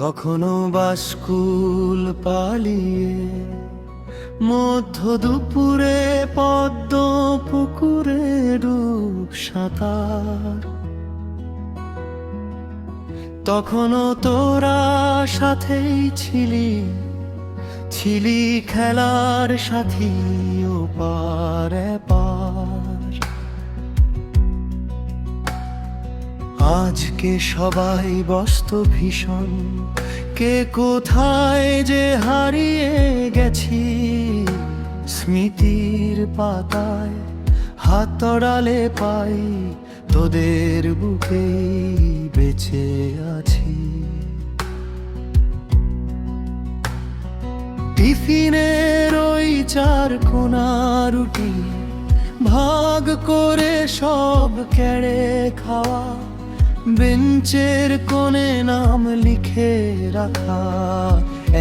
কখনো বা স্কুল পালিয়ে মধ্য দুপুরে পদ্ম পুকুরে ডুব সাঁতার, তখনও তোরা সাথেই ছিলি, ছিলি খেলার সাথী ওপার এপার। আজকে সবাই ব্যস্ত ভীষণ, কে কোথায় যে হারিয়ে গেছি। স্মৃতির পাতায় হাত তড়ালে পাই, তোদের বুকেই বেঁচে আছি। টিফিনের ওই চার কোনা রুটি ভাগ করে সব কেড়ে খাওয়া, বেঞ্চের কোণে নাম লিখে রাখা,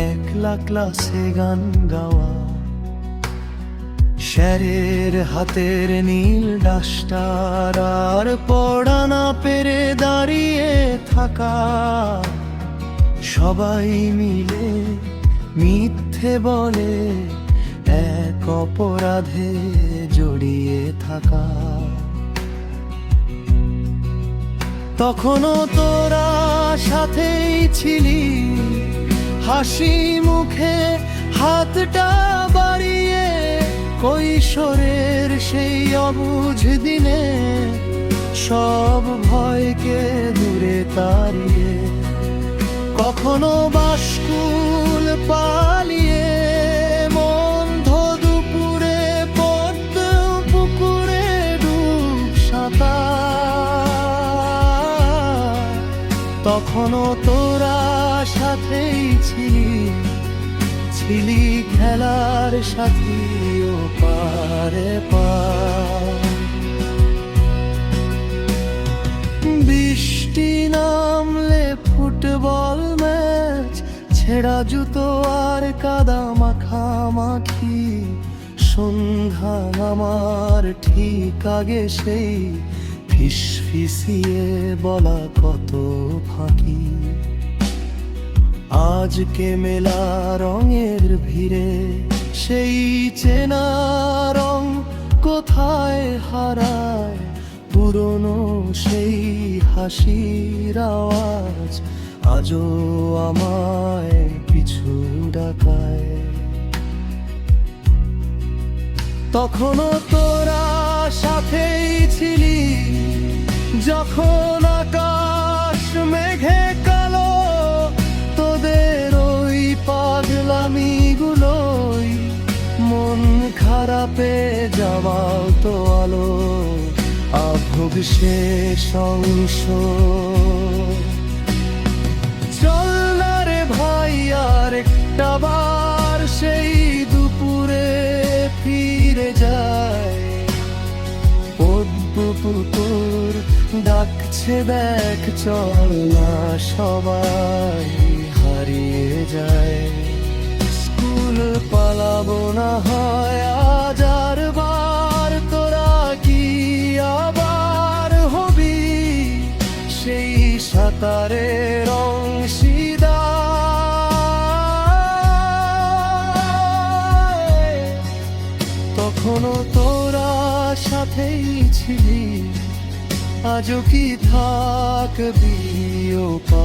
একলা ক্লাসে গান গাওয়া। স্যারের হাতের নীল ডাস্টার আর পড়া না পেরে দাঁড়িয়ে থাকা, সবাই মিলে মিথ্যে বলে এক অপরাধে জড়িয়ে থাকা। তখনও তোরা সাথেই ছিলি, হাসি মুখে হাতটা বাড়িয়ে, কৈশোরের সেই অবুঝ দিনে সব ভয়কে দূরে তাড়িয়ে। কখনো বা স্কুল পালিয়ে মধ্য দুপুরে পদ্ম পুকুরে ডুব সাঁতার, তখনও তোরা সাথেই ছিলি, ছিলি খেলার সাথী ওপার এপার। বৃষ্টি নামলে ফুটবল ম্যাচ, ছেঁড়া জুতো আর কাদা মাখামাখি। সন্ধ্যা নামার ঠিক আগে সেই ফিসফিসিয়ে বলা কত ফাঁকি। আজকে মেলা রঙের ভিড়ে সেই চেনা রং কোথায় হারায়, পুরনো সেই হাসির আওয়াজ আজও আমায় পিছু ডাকায়। তখনও তোরা সাথেই ছিলি, যখন আকাশ মেঘে কালো, তোদের ওই পাগলামিগুলোই মন খারাপে জামাও তো আলো। আভোগ শেষ অংশ, চল না রে ভাই আর একটা বার সেই দুপুরে ফিরে যায়। পদ্ম পুকুর ডাকছে দেখ, চল না সবাই হারিয়ে যায়। স্কুল পালাবো না হয় আজ আর বার, তোরা কি আবার হবি সেই সাঁতারের অংশীদার। তখনও তোরা সাথেই ছিলি, আজও কি থাকবি ওপার।